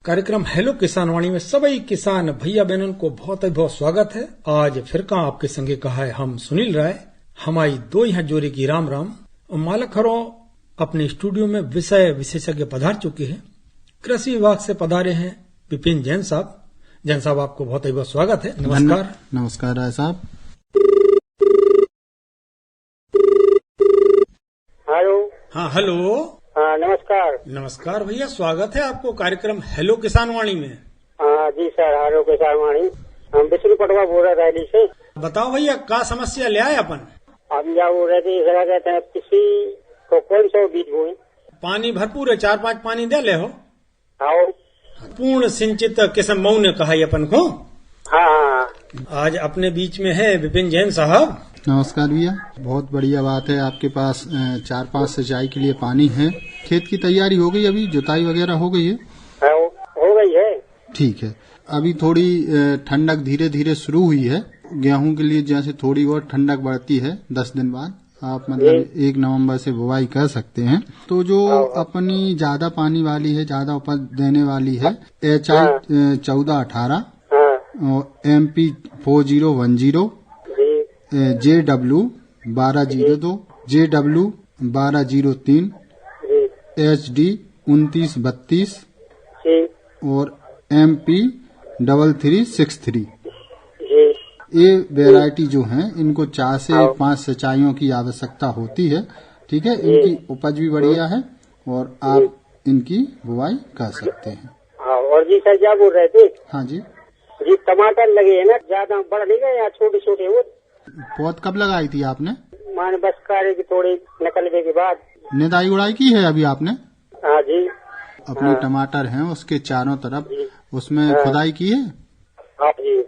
कार्यक्रम हेलो किसान वाणी में सभी किसान भैया बहनों को बहुत बहुत स्वागत है। आज फिर का आपके संगे कहा है हम सुनील राय, हमारी दो यहाँ जोरी की राम राम। मालक हरो अपने स्टूडियो में विषय विशेषज्ञ पधार चुके हैं। कृषि विभाग से पधारे हैं विपिन जैन साहब। जैन साहब आपको बहुत बहुत स्वागत है। नमस्कार। नमस्कार राय साहब। हेलो। हाँ हेलो। हाँ नमस्कार। नमस्कार भैया, स्वागत है आपको कार्यक्रम हेलो किसान वाणी में। हाँ जी सर, हेलो किसान वाणी। हम विष्णु पटवा बोल रहे रैली से। बताओ भैया क्या समस्या ले आए अपन? हम क्या बोल रहे थे, जरा कहते हैं किसी को कौन सा बीज बोए? पानी भरपूर है, 4-5 पानी दे ले हो। आओ। पूर्ण सिंचित किस्म मऊ ने कहा अपन को। हाँ। आज अपने बीच में है विपिन जैन साहब। नमस्कार भैया, बहुत बढ़िया बात है, आपके पास 4-5 सिंचाई के लिए पानी है। खेत की तैयारी हो गई, अभी जुताई वगैरह हो गई है? हो गई है। ठीक है। अभी थोड़ी ठंडक धीरे धीरे शुरू हुई है। गेहूं के लिए जैसे थोड़ी और ठंडक बढ़ती है 10 दिन बाद, आप मतलब 1 नवंबर से बुवाई कर सकते हैं। तो जो अपनी ज्यादा पानी वाली है, ज्यादा उपज देने वाली है, HI 1418 और MP 4010, JW 1202, JW 1203, HD 2932 और MP 3363। ये वैरायटी जो हैं, इनको 4 से 5 सिंचाइयों की आवश्यकता होती है। ठीक है, इनकी उपज भी बढ़िया है और आप इनकी बुवाई कर सकते हैं। और जी सर क्या बोल रहे थे? हाँ जी टमाटर लगे है ना, ज्यादा बड़ नहीं गए या छोटे छोटे? वो पौध कब लगाई थी आपने? मान बस कार्य की थोड़ी निकलने के बाद। निदाई उड़ाई की है अभी आपने? हाँ जी। अपने टमाटर हैं उसके चारों तरफ उसमें खुदाई की है? हाँ जी,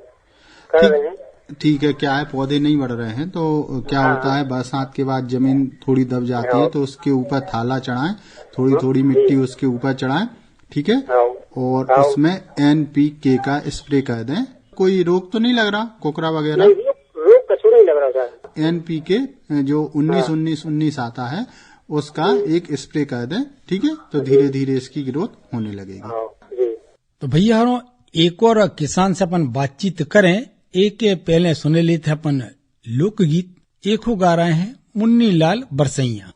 कर रहे हैं। ठीक है। क्या है, पौधे नहीं बढ़ रहे हैं तो क्या होता है, बरसात के बाद जमीन थोड़ी दब जाती है तो उसके ऊपर थाला चढ़ाएं, थोड़ी थोड़ी मिट्टी उसके ऊपर चढ़ाएं। ठीक है, और उसमें NPK का स्प्रे कर दें। कोई रोग तो नहीं लग रहा, कोकरा वगैरह? रोग कछु नहीं लग रहा सर। NPK जो 19-19-19 आता है उसका एक स्प्रे कर दें। ठीक है, तो धीरे धीरे इसकी ग्रोथ होने लगेगी। तो भैया एक और किसान से अपन बातचीत करें। एक पहले सुने लेते अपन लोकगीत, एक गा रहे हैं मुन्नी लाल बरसैया।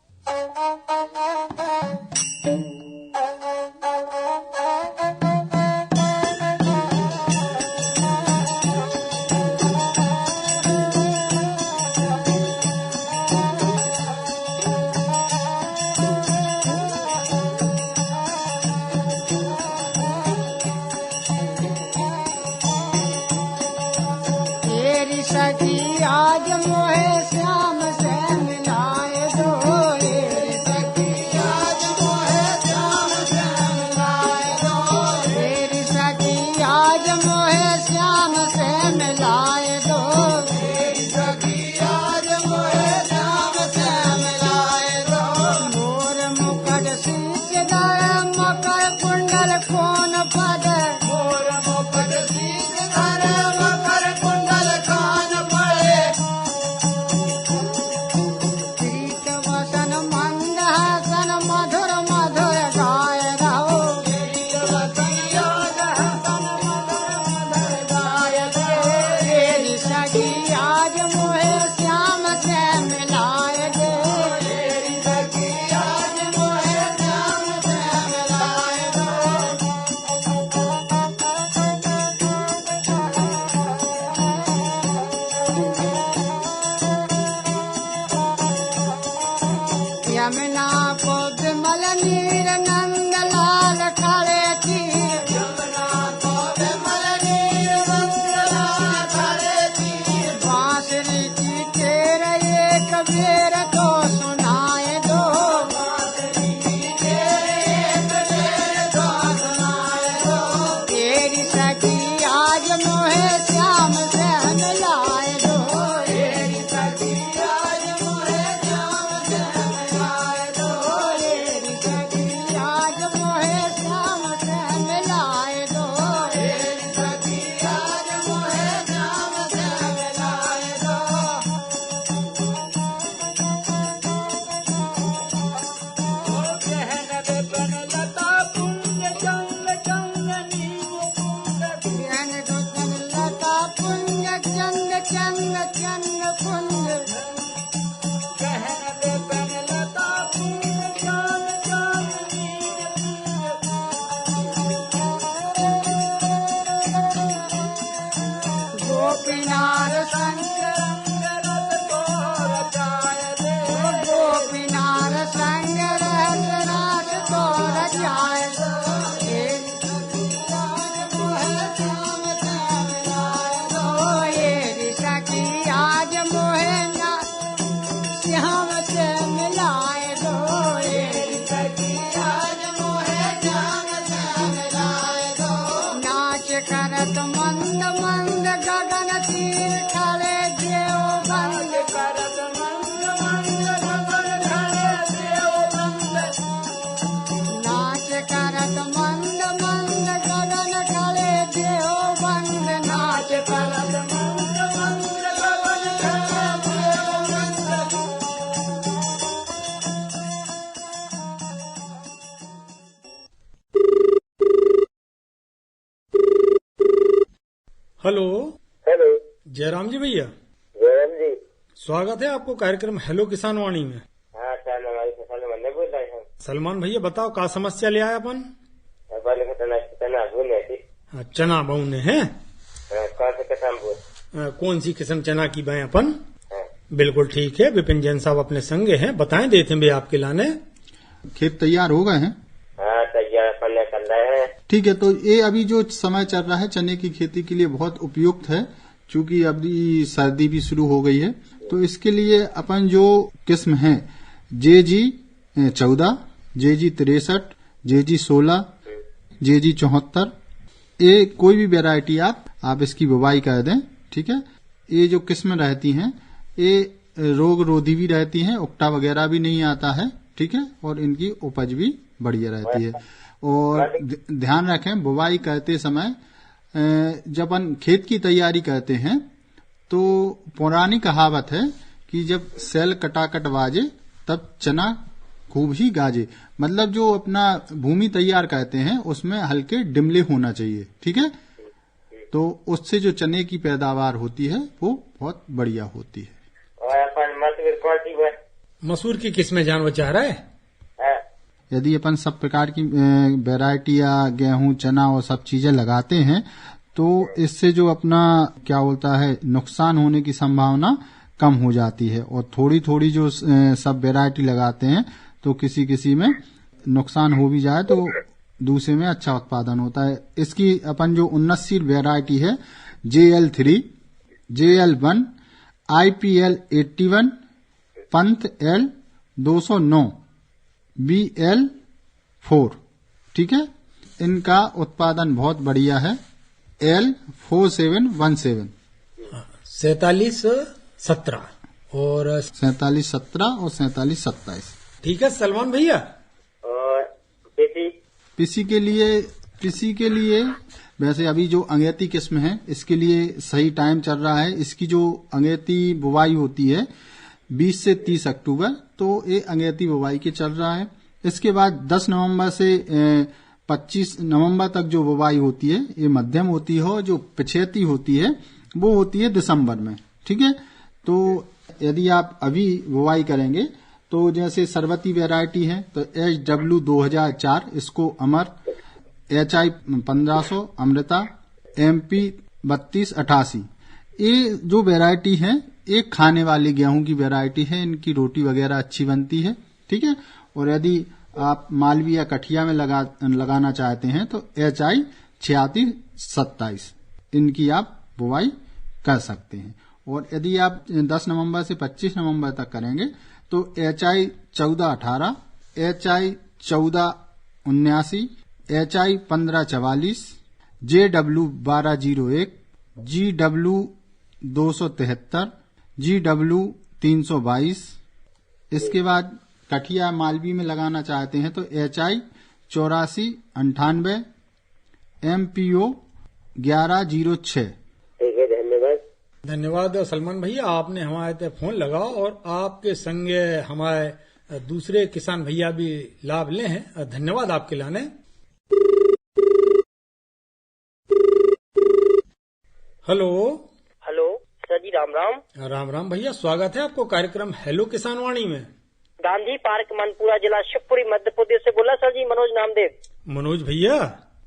आज मोहे श्याम से मिलाए दो, रे सखी आज मोहे श्याम से मिलाए दो, रे सखी आज मोहे श्याम से मिलाए दो, रे सखी आज मोहे श्याम से मिलाए दो। मोर मुकुट शीश धरे मकर कुंडल खोन पद, मोर मुकुट शीश धरे मकर कुंडल खान पड़े, मधुर मधुर गाय रहो, सखी आज मोहे श्याम से मिलाए दे, सखी आज मोहे श्याम से मिलाए दो। यमुना को विमल नीर नंद लाल खड़े तीर, यमुना को विमल नीर नंद लाल खड़े तीर, बांसुरी की तेर एक बेर तो सुनाए दो, बांसुरी की तेर एक बेर तो सुनाए दो, तेरी सखी आज मोहे श्याम से मिलाए दो, तेरी सखी आज मोहे श्याम से मिलाए दो, तेरी सखी मिलाए दो हेरी सखिया मोहे श्याम से मिलाए दो। नाच करत मंद मंद गगन तीर खड़े देव बंद करत मंद मंद गगन खड़े देव बंद। नाच करत मंद मंद गगन खड़े देव बंद। नाच करत मंद मंद गगन खड़े देव बंद। हेलो। हेलो। जयराम जी भैया, जयराम जी। स्वागत है आपको कार्यक्रम हेलो किसान वाणी में। हाँ सर, हमारी फसल मन बोल रहे हैं। सलमान भैया बताओ का समस्या ले आए अपन? तना भूने थी। चना बोने हैं। कौन से किसान बोल? कौन सी किस्म चना की बाएं अपन? हाँ। बिल्कुल ठीक है, विपिन जैन साहब अपने संगे हैं, बताएं देते हैं भैया आपके लाने। खेत तैयार हो गए हैं? हाँ तैयार करने कर रहे हैं। ठीक है, तो ये अभी जो समय चल रहा है चने की खेती के लिए बहुत उपयुक्त है, क्योंकि अभी सर्दी भी शुरू हो गई है। तो इसके लिए अपन जो किस्म है JG 14, JG 63, JG 16, JG 74, ये कोई भी वेरायटी आप इसकी बुवाई कर दें। ठीक है, ये जो किस्म रहती हैं ये रोग रोधी भी रहती हैं, उकटा वगैरह भी नहीं आता है। ठीक है, और इनकी उपज भी बढ़िया रहती है। और ध्यान रखें बुवाई करते समय जब अपन खेत की तैयारी करते हैं तो पुरानी कहावत है कि जब सेल कटाकट बाजे तब चना खूब ही गाजे। मतलब जो अपना भूमि तैयार करते हैं उसमें हल्के डिमले होना चाहिए। ठीक है, तो उससे जो चने की पैदावार होती है वो बहुत बढ़िया होती है। और अपन मसूर कौन सी है? मसूर की किस्में जानवर चाह रहा है? यदि अपन सब प्रकार की वैरायटी या गेहूं चना और सब चीजें लगाते हैं तो इससे जो अपना क्या बोलता है नुकसान होने की संभावना कम हो जाती है। और थोड़ी थोड़ी जो सब वैरायटी लगाते हैं तो किसी किसी में नुकसान हो भी जाए तो दूसरे में अच्छा उत्पादन होता है। इसकी अपन जो उन्नतशील वैरायटी है JL3, JL1, IPL 81, पंथ L 209, BL4। ठीक है, इनका उत्पादन बहुत बढ़िया है। L4717, 4717 और 4717 और 4727। ठीक है सलमान भैया। और पिसी के लिए वैसे अभी जो अंगेती किस्म है इसके लिए सही टाइम चल रहा है। इसकी जो अंगेती बुवाई होती है 20 से 30 अक्टूबर, तो ये अंगेती बुवाई के चल रहा है। इसके बाद 10 नवंबर से 25 नवंबर तक जो बुवाई होती है ये मध्यम होती है, और जो पिछेती होती है वो होती है दिसंबर में। ठीक है, तो यदि आप अभी बुवाई करेंगे तो जैसे सरबती वैरायटी है तो HW 2004, इसको अमर, HI 1500 अमृता, MP 3288, ये जो वैरायटी है एक खाने वाली गेहूं की वैरायटी है। इनकी रोटी वगैरह अच्छी बनती है। ठीक है, और यदि आप मालवी या कठिया में लगाना चाहते हैं तो HI 3627, इनकी आप बुवाई कर सकते हैं। और यदि आप 10 नवंबर से 25 नवंबर तक करेंगे तो HI 1418, HI 1479, HI 1544, JW 1201, GW 273, GW 322। इसके बाद कठिया मालवी में लगाना चाहते हैं तो HI 8498, MPO 1106। ठीक है, धन्यवाद। धन्यवाद सलमान भैया, आपने हमारे पे फोन लगाओ और आपके संगे हमारे दूसरे किसान भैया भी लाभ ले हैं। धन्यवाद आपके लाने। हेलो। हेलो सर जी, राम राम। राम राम भैया, स्वागत है आपको कार्यक्रम हेलो किसान वाणी में। गांधी पार्क मनपुरा जिला शिवपुरी मध्य प्रदेश से बोला सर जी, मनोज नामदेव। मनोज भैया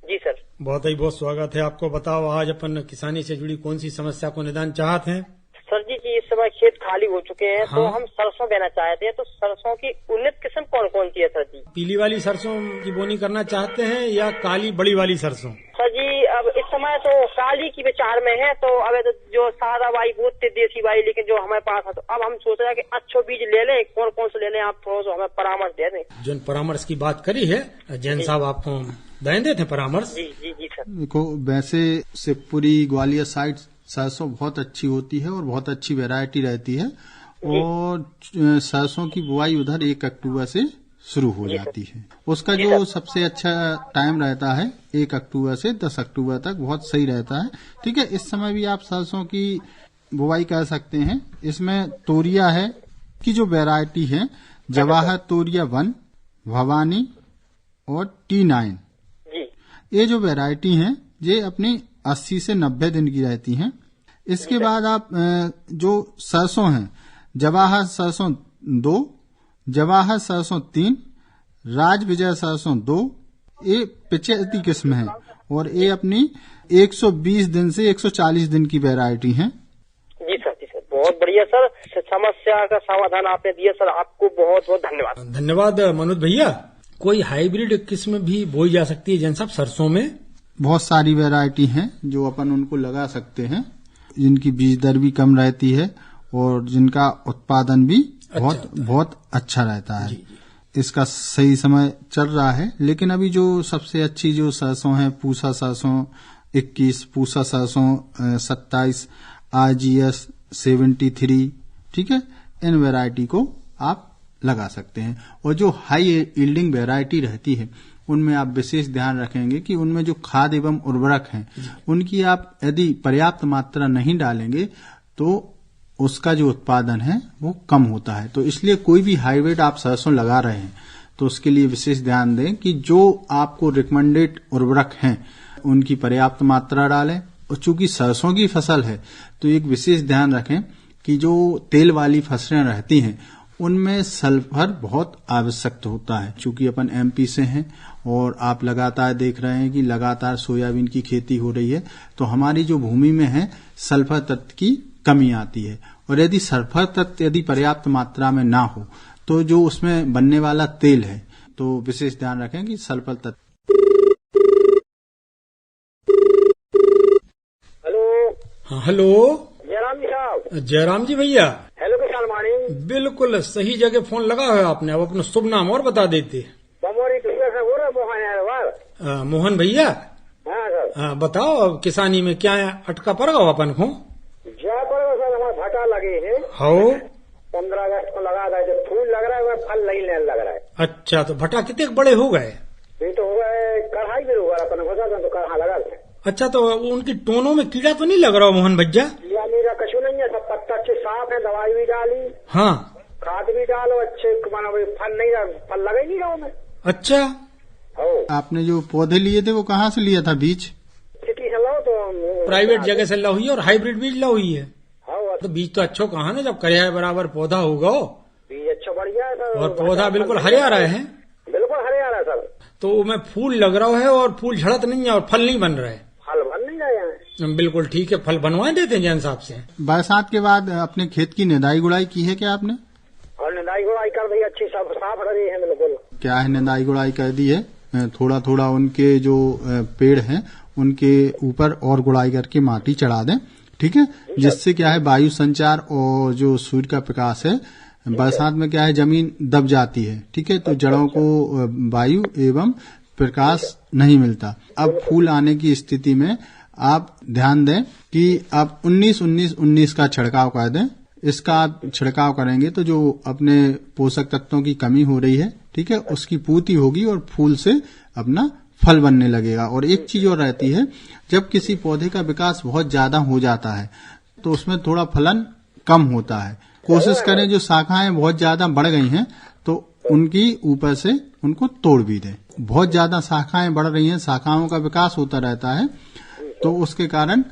जी सर। बहुत स्वागत है आपको। बताओ आज अपन किसानी से जुड़ी कौन सी समस्या को निदान चाहते हैं? सर जी इस समय खेत खाली हो चुके हैं। हाँ। तो हम सरसों बोना चाहते हैं, तो सरसों की उन्नत किस्म कौन कौन सी है सर जी? पीली वाली सरसों की बोनी करना चाहते हैं या काली बड़ी वाली सरसों? सर जी अब इस समय तो काली की विचार में है, तो अब तो जो सादा वाई बोलते देसी वाई, लेकिन जो हमारे पास है, तो अब हम सोच रहे हैं कि अच्छो बीज ले लें। कौन कौन से ले लें, आप थोड़ा सा हमें परामर्श दे दें। जिन परामर्श की बात करी है जैन साहब, आपको दे देते परामर्श। जी जी जी सर। देखो, वैसे शिवपुरी ग्वालियर साइड सरसों बहुत अच्छी होती है और बहुत अच्छी वैरायटी रहती है, और सरसों की बुआई उधर 1 अक्टूबर से शुरू हो जाती है। उसका जो सबसे अच्छा टाइम रहता है 1 अक्टूबर से 10 अक्टूबर तक बहुत सही रहता है। ठीक है, इस समय भी आप सरसों की बुआई कर सकते हैं। इसमें तोरिया है की जो वैरायटी है, जवाहर तोरिया 1, भवानी और T9, ये जो वैरायटी हैं ये अपनी 80 से 90 दिन की रहती हैं। इसके बाद आप जो सरसों हैं, जवाहर सरसों 2, जवाहर सरसों 3, राज विजय सरसों 2, ये 85 किस्म है और ये अपनी 120 दिन से 140 दिन की वैरायटी है। जी सर, जी सर, बहुत बढ़िया सर, समस्या का समाधान आपने दिया सर, आपको बहुत बहुत धन्यवाद। धन्यवाद मनोज भैया। कोई हाइब्रिड किस्म भी बोई जा सकती है जैन साहब सरसों में? बहुत सारी वैरायटी हैं जो अपन उनको लगा सकते हैं, जिनकी बीज दर भी कम रहती है और जिनका उत्पादन भी बहुत अच्छा रहता है। इसका सही समय चल रहा है, लेकिन अभी जो सबसे अच्छी जो सरसों है, पूसा सरसों 21, पूसा सरसों 27, RGS 73, ठीक है, इन वैरायटी को आप लगा सकते हैं। और जो हाई यील्डिंग वैरायटी रहती है उनमें आप विशेष ध्यान रखेंगे कि उनमें जो खाद एवं उर्वरक हैं उनकी आप यदि पर्याप्त मात्रा नहीं डालेंगे तो उसका जो उत्पादन है वो कम होता है। तो इसलिए कोई भी हाइब्रिड आप सरसों लगा रहे हैं तो उसके लिए विशेष ध्यान दें कि जो आपको रिकमेंडेड उर्वरक हैं उनकी पर्याप्त मात्रा डालें। और चूंकि सरसों की फसल है तो एक विशेष ध्यान रखें कि जो तेल वाली फसलें रहती हैं उनमें सल्फर बहुत आवश्यक होता है। चूंकि अपन MP से हैं और आप लगातार देख रहे हैं कि लगातार सोयाबीन की खेती हो रही है, तो हमारी जो भूमि में है सल्फर तत्व की कमी आती है। और यदि सल्फर तत्व यदि पर्याप्त मात्रा में ना हो तो जो उसमें बनने वाला तेल है, तो विशेष ध्यान रखें कि सल्फर तत्व। हेलो। हाँ, हेलो जयराम जी साहब। जयराम जी भैया। हेलो किसान वाणी। बिल्कुल सही जगह फोन लगा है आपने। अब अपना शुभ नाम और बता देते। मोहन भैया। हाँ सर। हाँ, बताओ अब किसानी में क्या अटका पड़ेगा अपन को? क्या पड़ेगा सर, हमारे भटा लगे हैं। हो 15 अगस्त को लगा था, जब फूल लग रहा है फल नहीं लग रहा है। अच्छा, तो भटा कितने बड़े हो गए? ये तो हो गए कढ़ाई में होगा, अपन घोसा तो कढ़ा लगा थे। अच्छा, तो उनकी टोनों में कीड़ा तो नहीं लग रहा मोहन भैया? या मेरा कछु नहीं है, सब पत्ता अच्छे साफ है, दवाई भी डाली, हाँ, खाद भी डालो, अच्छे मानो फल नहीं, फल लगा ही नहीं रहा मैं। अच्छा, आपने जो पौधे लिए थे वो कहाँ से लिया था बीज? सिटी से लो तो प्राइवेट जगह से ला हुई है और हाइब्रिड बीज ला हुई है। तो बीज तो अच्छा कहा ना, जब करिया बराबर पौधा होगा। बीज अच्छा बढ़िया है सर, और पौधा बिल्कुल हरिया रहे हैं। बिल्कुल हरिया रहा सर। तो मैं फूल लग रहा है और फूल झड़त नहीं है और फल नहीं बन रहे। फल बन नहीं रहे हैं। बिल्कुल ठीक है, फल बनवा देते हैं जैन साहब से। बरसात के बाद अपने खेत की निदाई गुड़ाई की है क्या आपने? और निदाई गुड़ाई कर दी, अच्छी सब साफ रही है बिल्कुल। क्या है, निदाई गुड़ाई कर दी है, थोड़ा थोड़ा उनके जो पेड़ हैं उनके ऊपर और गुड़ाई करके माटी चढ़ा दें, ठीक है, जिससे क्या है वायु संचार और जो सूर्य का प्रकाश है, बरसात में क्या है जमीन दब जाती है, ठीक है, तो जड़ों को वायु एवं प्रकाश नहीं मिलता। अब फूल आने की स्थिति में आप ध्यान दें कि आप 19-19-19 का छिड़काव कर दें। इसका आप छिड़काव करेंगे तो जो अपने पोषक तत्वों की कमी हो रही है, ठीक है, उसकी पूर्ति होगी और फूल से अपना फल बनने लगेगा। और एक चीज और रहती है, जब किसी पौधे का विकास बहुत ज्यादा हो जाता है तो उसमें थोड़ा फलन कम होता है। कोशिश करें जो शाखाएं बहुत ज्यादा बढ़ गई हैं तो उनकी ऊपर से उनको तोड़ भी दें। बहुत ज्यादा शाखाएं बढ़ रही हैं, शाखाओं का विकास होता रहता है, तो उसके कारण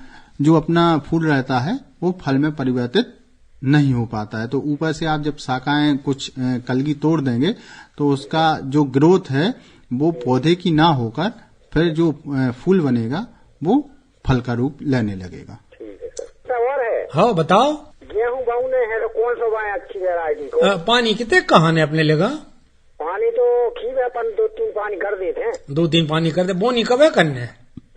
जो अपना फूल रहता है वो फल में परिवर्तित नहीं हो पाता है। तो ऊपर से आप जब शाखाएं कुछ कलगी तोड़ देंगे तो उसका जो ग्रोथ है वो पौधे की ना होकर फिर जो फूल बनेगा वो फल का रूप लेने लगेगा। ठीक है सर। और है? हाँ, बताओ। गेहूँ बाउने है तो कौन सा बाएं अच्छी वैरायटी को? पानी कितने कहाने अपने लेगा? पानी तो खीब अपन 2-3 पानी कर देते हैं। 2-3 पानी कर दे। बोनी कब है करने?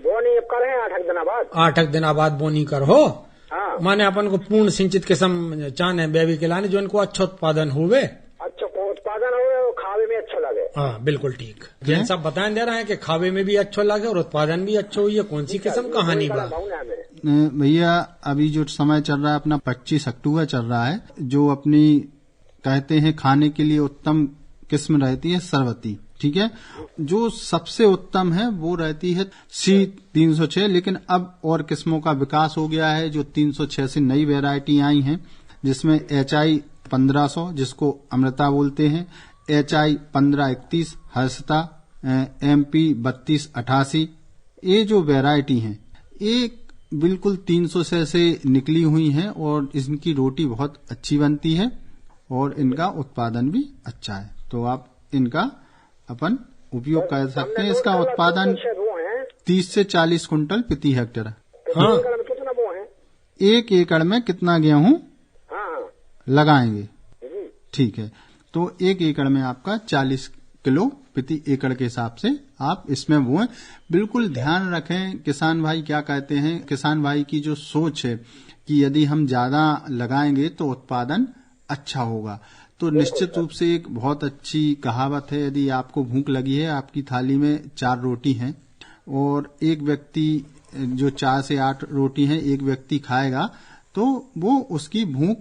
बोनी अब करे 8 दिन 8 दिन बाद बोनी कर हो। हाँ। माने अपन को पूर्ण सिंचित किस्म चाने बेबी के लाने जो इनको अच्छा उत्पादन हुए, अच्छा उत्पादन हुए और खावे में अच्छा लगे। हाँ बिल्कुल ठीक। जैन साहब बताएं दे रहे हैं कि खावे में भी अच्छा लगे और उत्पादन भी अच्छा हुई है। कौन सी किस्म कहानी बा भैया? अभी जो समय चल रहा है अपना 25 अक्टूबर चल रहा है, जो अपनी कहते हैं खाने के लिए उत्तम किस्म रहती है सरवती। ठीक है, जो सबसे उत्तम है वो रहती है C306, लेकिन अब और किस्मों का विकास हो गया है। जो 306 से नई वैरायटी आई हैं, जिसमें HI 1500 जिसको अमृता बोलते हैं, HI 1531 हर्षता, MP 3288, ये जो वैरायटी हैं ये बिल्कुल 300 से निकली हुई हैं और इनकी रोटी बहुत अच्छी बनती है और इनका उत्पादन भी अच्छा है। तो आप इनका अपन उपयोग कर सकते हैं। इसका उत्पादन 30 से 40 कुंटल प्रति हेक्टेयर। हाँ। कितना वो है? 1 एकड़ में कितना गेहूं लगाएंगे? ठीक है, तो 1 एकड़ में आपका 40 किलो प्रति एकड़ के हिसाब से आप इसमें बोएं। बिल्कुल ध्यान रखें, किसान भाई क्या कहते हैं, किसान भाई की जो सोच है कि यदि हम ज्यादा लगाएंगे तो उत्पादन अच्छा होगा। तो निश्चित रूप से एक बहुत अच्छी कहावत है, यदि आपको भूख लगी है, आपकी थाली में 4 रोटी हैं और एक व्यक्ति जो 4 से 8 रोटी हैं एक व्यक्ति खाएगा तो वो उसकी भूख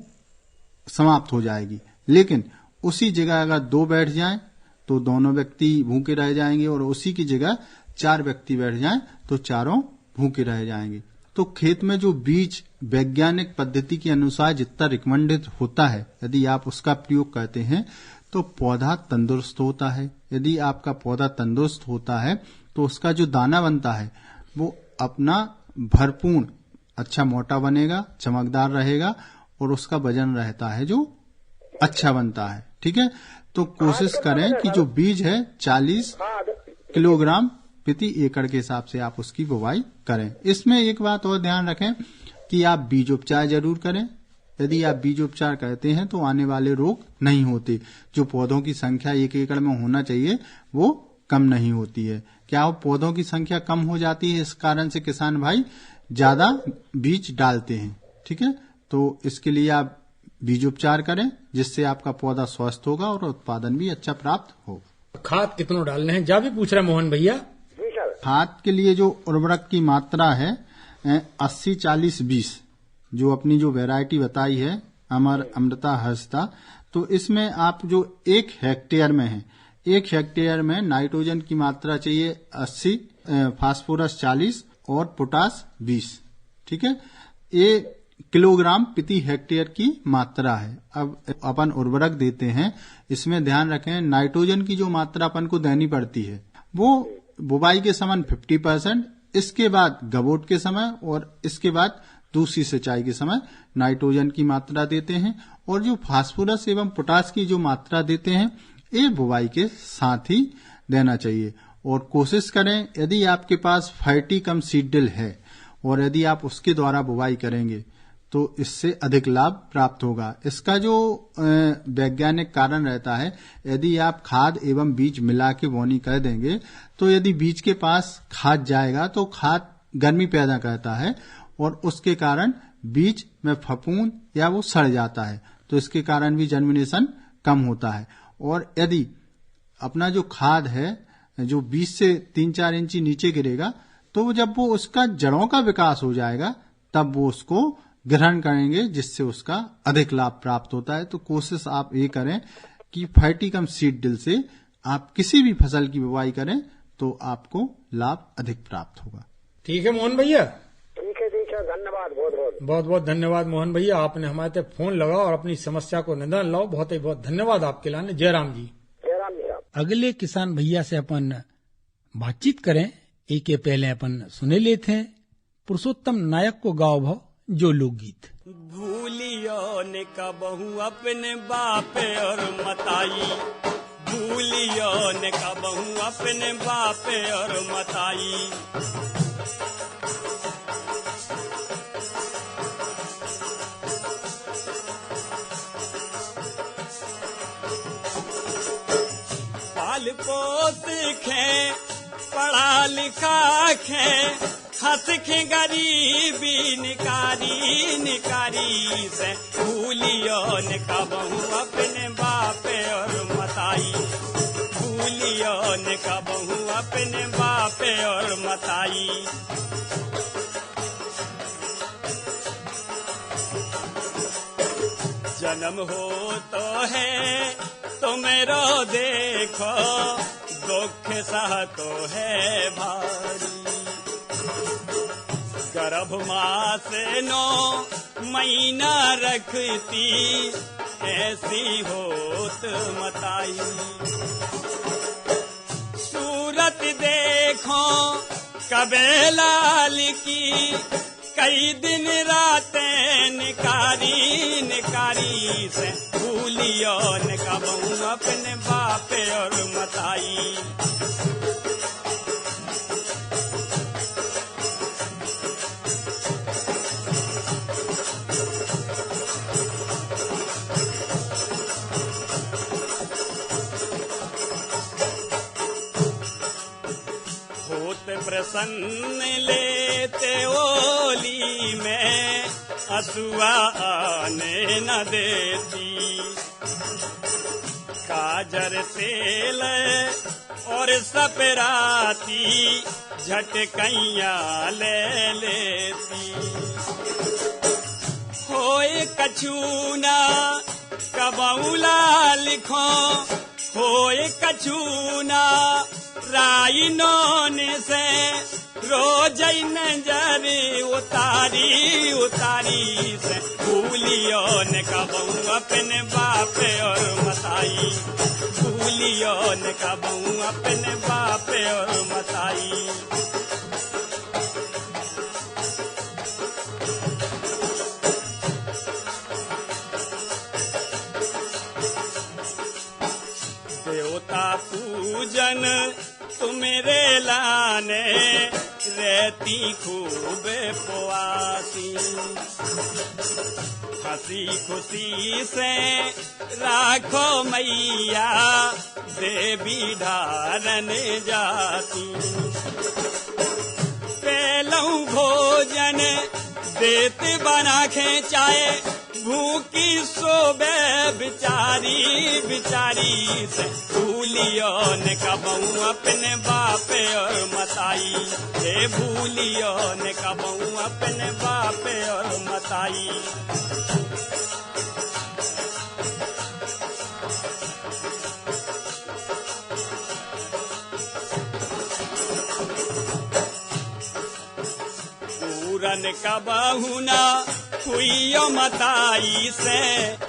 समाप्त हो जाएगी। लेकिन उसी जगह अगर 2 बैठ जाएं तो दोनों व्यक्ति भूखे रह जाएंगे और उसी की जगह 4 व्यक्ति बैठ जाएं तो चारों भूखे रह जाएंगे। तो खेत में जो बीज वैज्ञानिक पद्धति के अनुसार जितना रिकमेंडेड होता है, यदि आप उसका प्रयोग करते हैं तो पौधा तंदुरुस्त होता है। यदि आपका पौधा तंदुरुस्त होता है तो उसका जो दाना बनता है वो अपना भरपूर अच्छा मोटा बनेगा, चमकदार रहेगा और उसका वजन रहता है जो अच्छा बनता है। ठीक है, तो कोशिश करें कि जो बीज है 40 किलोग्राम प्रति एकड़ के हिसाब से आप उसकी बुवाई करें। इसमें एक बात और ध्यान रखें कि आप बीज उपचार जरूर करें। यदि आप बीज उपचार करते हैं तो आने वाले रोग नहीं होते। जो पौधों की संख्या 1 एकड़ में होना चाहिए वो कम नहीं होती है। क्या पौधों की संख्या कम हो जाती है, इस कारण से किसान भाई ज्यादा बीज डालते हैं। ठीक है, तो इसके लिए आप बीज उपचार करें जिससे आपका पौधा स्वस्थ होगा और उत्पादन भी अच्छा प्राप्त होगा। खाद कितना डालने हैं जा भी पूछ रहे मोहन भैया? खाद के लिए जो उर्वरक की मात्रा है 80-40-20 जो अपनी जो वैरायटी बताई है अमृता हर्षता, तो इसमें आप जो 1 हेक्टेयर में है, 1 हेक्टेयर में नाइट्रोजन की मात्रा चाहिए 80, फास्फोरस 40 और पोटास 20। ठीक है, ये किलोग्राम प्रति हेक्टेयर की मात्रा है। अब अपन उर्वरक देते हैं, इसमें ध्यान रखें नाइट्रोजन की जो मात्रा अपन को देनी पड़ती है वो बुवाई के समय 50%, इसके बाद गबोट के समय और इसके बाद दूसरी सिंचाई के समय नाइट्रोजन की मात्रा देते हैं। और जो फास्फोरस एवं पोटास की जो मात्रा देते हैं ये बुवाई के साथ ही देना चाहिए। और कोशिश करें यदि आपके पास फर्टी कम सीड ड्रिल है और यदि आप उसके द्वारा बुवाई करेंगे तो इससे अधिक लाभ प्राप्त होगा। इसका जो वैज्ञानिक कारण रहता है, यदि आप खाद एवं बीज मिला के बोनी कर देंगे तो यदि बीज के पास खाद जाएगा तो खाद गर्मी पैदा करता है और उसके कारण बीज में फफूंद या वो सड़ जाता है, तो इसके कारण भी जर्मिनेशन कम होता है। और यदि अपना जो खाद है जो 20 से 3-4 इंची नीचे गिरेगा तो जब वो उसका जड़ों का विकास हो जाएगा तब वो उसको ग्रहण करेंगे जिससे उसका अधिक लाभ प्राप्त होता है। तो कोशिश आप ये करें कि फर्टी कम सीड ड्रिल से आप किसी भी फसल की बुवाई करें तो आपको लाभ अधिक प्राप्त होगा। ठीक है मोहन भैया? ठीक है, धन्यवाद, बहुत बहुत धन्यवाद मोहन भैया, आपने हमारे तक फोन लगा और अपनी समस्या को निदान लाओ। बहुत ही बहुत धन्यवाद आपके लाने। जयराम जी। जयराम जी साहब। अगले किसान भैया से अपन बातचीत करें। एक पहले अपन सुने लेते हैं पुरुषोत्तम नायक को गाओ भाव जो लोकगीत। भूलियो ने कबहू अपने बापे और मताई, भूलियो ने कबहू अपने बापे और मताई। पाल पोस खे पढ़ा लिखा खे हंस के गरीबी निकारी निकारी से भूलियो न कबहू अपने बाप और मताई, भूलियो न कबहू अपने बाप और मताई। जन्म हो तो है तो मेरो देखो, दुख सह तो है भारी। गर्भ माँ से 9 महीना रखती, ऐसी होत मताई। सूरत देखो कबे लाल की, कई दिन रातें निकारी निकारी से भूलियो न कबहू अपने बाप और मताई। प्रसन्न लेते ओली में, असुआ आने न देती। काजर तेल और सपराती, झटकैया ले लेती। होए कछूना कबौला लिखो, होए कछूना राइनों से रोज नजर उतारी उतारी से भूलियो न कबहू अपने बाप और मताई, भूलियो न कबहू अपने बाप और मताई। देवता पूजन तुमेरे लाने, रहती खूब पुआसी। हंसी खुशी से राखो मैया, देवी ढारन जाती। पहलऊ भोजन देते बना खेचाए, भूखी सोबे बिचारी बिचारी से भूलियो न कबहू अपने बाप और मताई। हे भूलियो न कबहू अपने बाप और मताई। पूरन कबहू ना हुई मताई से,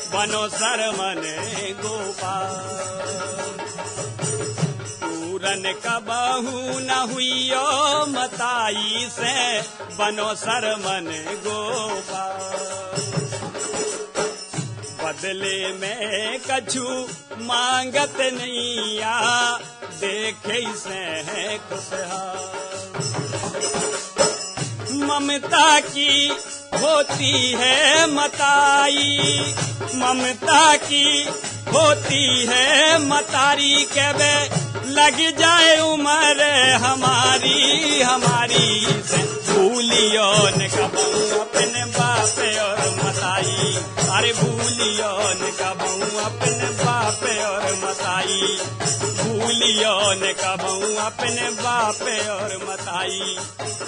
बनो सरमन गोपाल। पूरन कबहू न हुई मताई से, बनो सरमन गोपाल। बदले में कछु मांगत नहीं आ, देखे से है खुशहाल। ममता की होती है मताई, ममता की होती है मतारी। कबे लग जाए उम्र हमारी हमारी से भूलियो न कबहू अपने बाप और मताई। अरे भूलियो न कबहू अपने बाप और मताई, भूलियो न कबहू अपने बाप और मताई,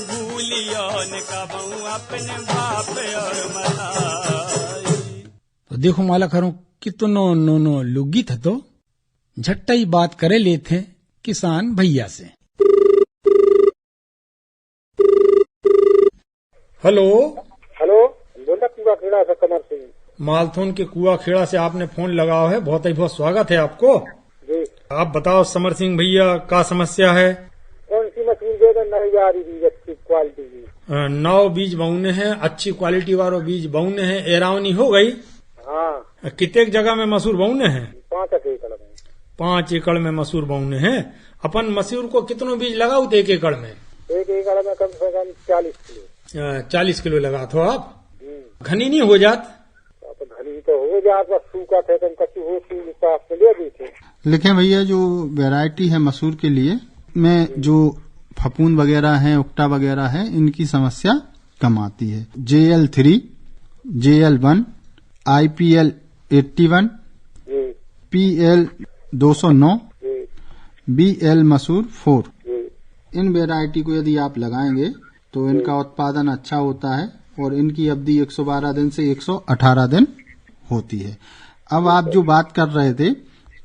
भूलियो न कबहू अपने बाप और मताई। तो देखो मालकरों कितनो नो लुगी था, तो झट्टा ही बात करे ले थे किसान भैया से। हेलो हेलो, बोला कुआ खेड़ा से कमर सिंह। मालथोन के कुआ खेड़ा से आपने फोन लगाया है, बहुत ही बहुत स्वागत है आपको जी। आप बताओ समर सिंह भैया का समस्या है? कौन सी मछली दे दो? नहीं जा रही बीज अच्छी क्वालिटी की। 9 बीज बहुने हैं, अच्छी क्वालिटी वालों बीज बहुने हैं। एरावनी हो गई। हाँ, कितने जगह में मसूर बहुने हैं? 5 एकड़ में। 5 एकड़ में मसूर बहुने हैं। अपन मसूर को कितनों बीज लगाओ? 1 एकड़ में 1 एकड़ में कम से कम 40 किलो। 40 किलो लगा तो आप घनी नहीं हो जात? घनी तो हो जात, बस सूखा थे तुम कच्ची हो ले दी थे। लिखे भैया, जो वैरायटी है मसूर के लिए, मैं जो फफूंद वगैरह हैं, उकटा वगैरह है, इनकी समस्या कम आती है। JL3, JL1, IPL 81, PL 209, BL मसूर 4, इन वेराइटी को यदि आप लगाएंगे तो इनका उत्पादन अच्छा होता है और इनकी अवधि 112 दिन से 118 दिन होती है। अब आप जो बात कर रहे थे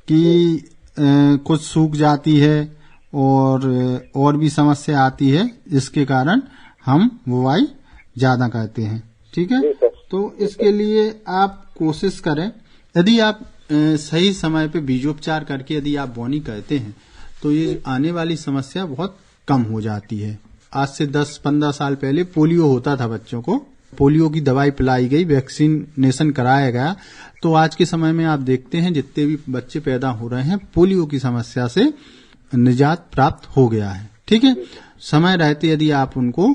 कि कुछ सूख जाती है और भी समस्या आती है, जिसके कारण हम बुवाई ज्यादा करते हैं। ठीक है, तो इसके लिए आप कोशिश करें, यदि आप सही समय पे बीजोपचार करके यदि आप बोनी करते हैं तो ये आने वाली समस्या बहुत कम हो जाती है। आज से 10-15 साल पहले पोलियो होता था, बच्चों को पोलियो की दवाई पिलाई गई, वैक्सीनेशन कराया गया, तो आज के समय में आप देखते हैं जितने भी बच्चे पैदा हो रहे हैं पोलियो की समस्या से निजात प्राप्त हो गया है। ठीक है, समय रहते यदि आप उनको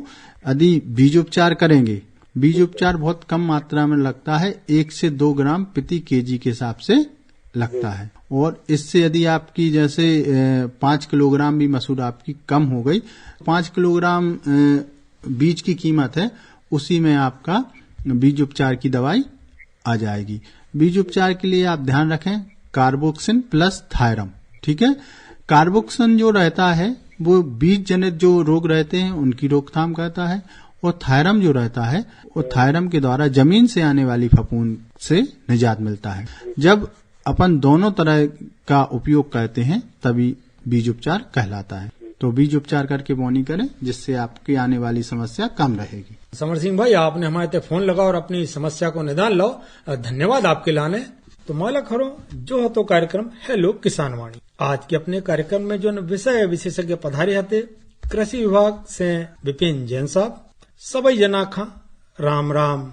यदि बीजोपचार करेंगे, बीजोपचार बहुत कम मात्रा में लगता है, 1 से 2 ग्राम प्रति केजी के हिसाब से लगता है, और इससे यदि आपकी जैसे 5 किलोग्राम भी मसूर आपकी कम हो गई, 5 किलोग्राम बीज की कीमत है, उसी में आपका बीज उपचार की दवाई आ जाएगी। बीज उपचार के लिए आप ध्यान रखें कार्बोक्सिन प्लस थायरम। ठीक है, कार्बोक्सिन जो रहता है वो बीज जनित जो रोग रहते हैं उनकी रोकथाम करता है, और थायरम जो रहता है वो थायरम के द्वारा जमीन से आने वाली फफूंद से निजात मिलता है। जब अपन दोनों तरह का उपयोग करते हैं तभी बीज उपचार कहलाता है। तो बीज उपचार करके बोनी करें, जिससे आपकी आने वाली समस्या कम रहेगी। समर सिंह भाई, आपने हमारे ते फोन लगा और अपनी समस्या को निदान लो, धन्यवाद आपके लाने। तो माला खरो जो हो तो कार्यक्रम हेलो किसान वाणी, आज के अपने कार्यक्रम में जो विषय विशेषज्ञ पधारे थे कृषि विभाग से विपिन जैन साहब, सभी जना खा राम राम।